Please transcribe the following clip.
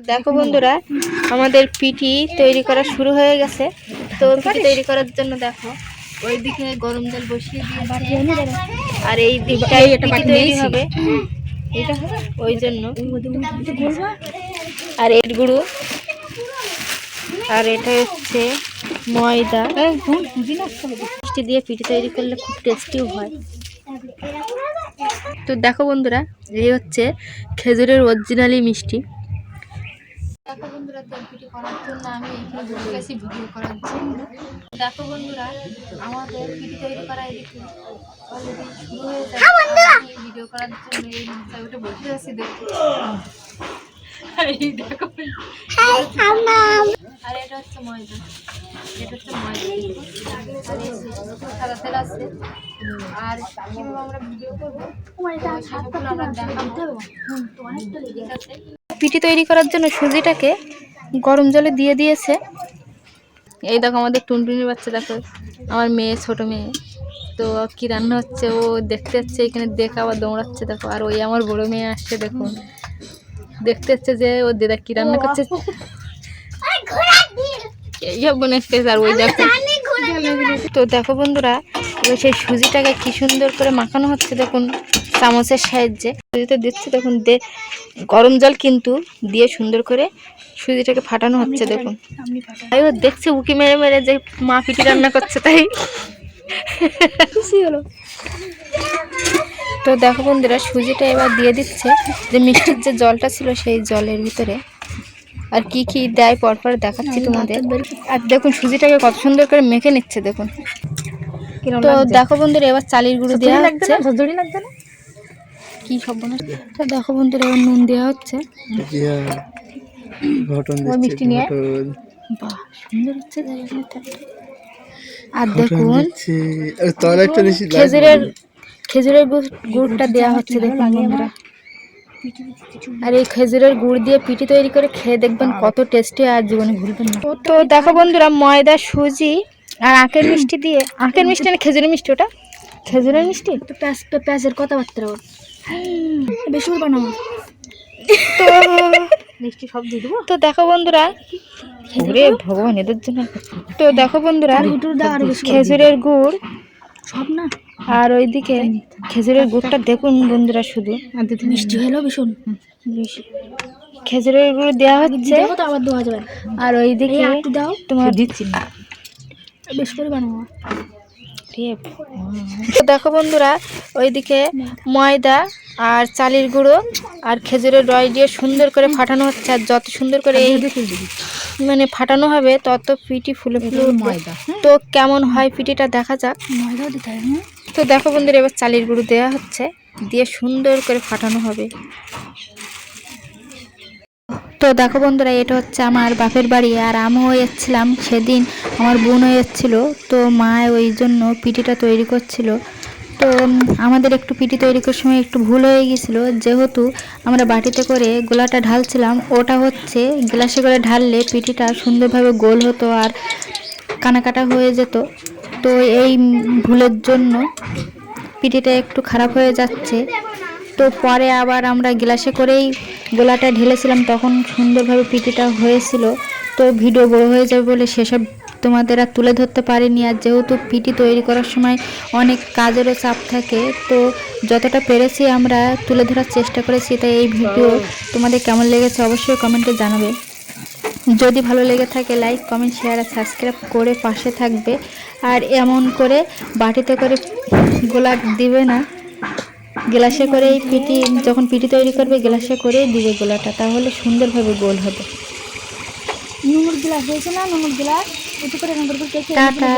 দেখো বন্ধুরা, আমাদের পিঠি তৈরি করা শুরু হয়ে গেছে। তো পিঠি তৈরি করার জন্য দেখো ওইদিকে গরম জল বসিয়ে দিয়েছে, আর এই দিকটাই পিঠি তৈরি হবে, ওই জন্য। আর এর গুঁড়ো, আর এটা হচ্ছে ময়দা। মিষ্টি দিয়ে পিঠি তৈরি করলে খুব টেস্টিও হয়। তো দেখো বন্ধুরা, এই হচ্ছে খেজুরের অরিজিনালি মিষ্টি। দেখো বন্ধুরা, তেল পিঠে করার জন্য আমি এখানে বসে গেছি ভিডিও করার জন্য। দেখো বন্ধুরা, আমাদের পিঠে তৈরি করা এদিকে অলরেডি শুরু হয়ে যাবে। ভিডিও করার জন্য এই জায়গাটা বসে আছি, দেখো। দেখো, আর এটা হচ্ছে ময়দা, এটা হচ্ছে ময়দা, সাদা তেল আছে। আর কিভাবে আমরা ভিডিও করবো আমরা দেখাবো। পিঠে তৈরি করার জন্য সুজিটাকে গরম জলে দিয়ে দিয়েছে। এই দেখো আমাদের টুনটুনির বাচ্চা, দেখো আমার মেয়ে, ছোট মেয়ে। তো কি রান্না হচ্ছে ও দেখতে যাচ্ছে, এখানে দেখে আবার দৌড়াচ্ছে। দেখো, আর ওই আমার বড় মেয়ে আসছে, দেখুন দেখতে যাচ্ছে যে ও দিদা কি রান্না করছে। আর ওই দেখো। তো দেখো বন্ধুরা, সেই সুজিটাকে কি সুন্দর করে মাখানো হচ্ছে, দেখুন চামচের সাহায্যে সুজিতে দিচ্ছে। দেখুন গরম জল কিন্তু দিয়ে সুন্দর করে সুজিটাকে ফাটানো হচ্ছে। দেখুন তাই ও দেখছে উকি মেরে মেরে যে মা পিঠে রান্না করছে, তাই খুশি হলো। তো দেখো বন্ধুরা, সুজিটা এবার দিয়ে দিচ্ছে যে মিষ্টির যে জলটা ছিল সেই জলের ভিতরে, আর কি কি দেয় পরপর দেখাচ্ছি তোমাদের। আর দেখুন সুজিটাকে কত সুন্দর করে মেখে নিচ্ছে, দেখুন। তো দেখো বন্ধুরা, এবার চালের গুঁড়ো দেওয়া হচ্ছে। কি সব তো দেখো বন্ধুরা, এবার নুন দেওয়া হচ্ছে। মিষ্টি নিয়ে বাহ সুন্দর হচ্ছে। আর দেখুন খেজুরের গুড়টা দেওয়া হচ্ছে, দেখুন বন্ধুরা। আর এই খেজুরের গুড় দিয়ে পিঠে তৈরি করে খেয়ে দেখবেন কত টেস্টি, আর জীবনে ভুলবেন না। তো দেখো বন্ধুরা, ময়দা, সুজি আর আখের মিষ্টি দিয়ে, আখের মিষ্টি না খেজুরের মিষ্টি, ওটা খেজুরের মিষ্টি। তো পেঁয়াজের কথাবার্তা বেশি বানাবো, তো মিষ্টি সব দিয়ে দেবো। তো দেখো বন্ধুরা, ওরে ভগবান, এদের জন্য। তো দেখো বন্ধুরা, খেজুরের গুড় সব না, আর ওইদিকে খেজুরের গুড়টা দেখুন বন্ধুরা, শুধু মিষ্টি হলো ভীষণ। খেজুরের গুড় দেওয়া হচ্ছে, আর ওইদিকে তোমার দিচ্ছি না, বেশ করে বানাবো। তো দেখো বন্ধুরা, ওইদিকে ময়দা আর চালের গুঁড়ো আর খেজুরের রস দিয়ে সুন্দর করে ফাটানো হচ্ছে। আর যত সুন্দর করে এই মানে ফাটানো হবে তত পিঠি ফুলে ফুলে ময়দা। তো কেমন হয় পিঠিটা দেখা যাক। ময়দা দিতে হয়। তো দেখো বন্ধুরা, এবার চালের গুঁড়ো দেওয়া হচ্ছে, দিয়ে সুন্দর করে ফাটানো হবে। তো দেখো বন্ধুরা, এটা হচ্ছে আমার বাপের বাড়ি, আর আমিও এসেছিলাম সেদিন, আমার বোনও এসেছিল। তো মা ওই জন্য পিঠিটা তৈরি করছিল। তো আমাদের একটু পিঠি তৈরি করার সময় একটু ভুল হয়ে গিয়েছিলো, যেহেতু আমরা বাটিতে করে গোলাটা ঢালছিলাম, ওটা হচ্ছে গ্লাসে করে ঢাললে পিঠিটা সুন্দরভাবে গোল হতো আর কানাকাটা হয়ে যেত। তো এই ভুলের জন্য পিঠিটা একটু খারাপ হয়ে যাচ্ছে। তো পরে আবার আমরা গ্লাসে করেই গোলাটা ঢেলেছিলাম, তখন সুন্দরভাবে পিঠিটা হয়েছিল। তো ভিডিও বড় হয়ে যাবে বলে সেসব তোমাদের আর তুলে ধরতে পারিনি। আর যেহেতু পিঠি তৈরি করার সময় অনেক কাজেরও চাপ থাকে, তো যতটা পেরেছি আমরা তুলে ধরার চেষ্টা করেছি। তাই এই ভিডিও তোমাদের কেমন লেগেছে অবশ্যই কমেন্টে জানাবে। যদি ভালো লেগে থাকে লাইক, কমেন্ট, শেয়ার আর সাবস্ক্রাইব করে পাশে থাকবে। আর এমন করে বাটিতে করে গোলা দিবে না, গ্লাসে করেই পিঠি, যখন পিঠি তৈরি করবে গ্লাসে করেই দিবে গোলাটা, তাহলে সুন্দরভাবে গোল হবে। নুনের গ্লাস হয়েছে না, নুনের গ্লাস টাটা।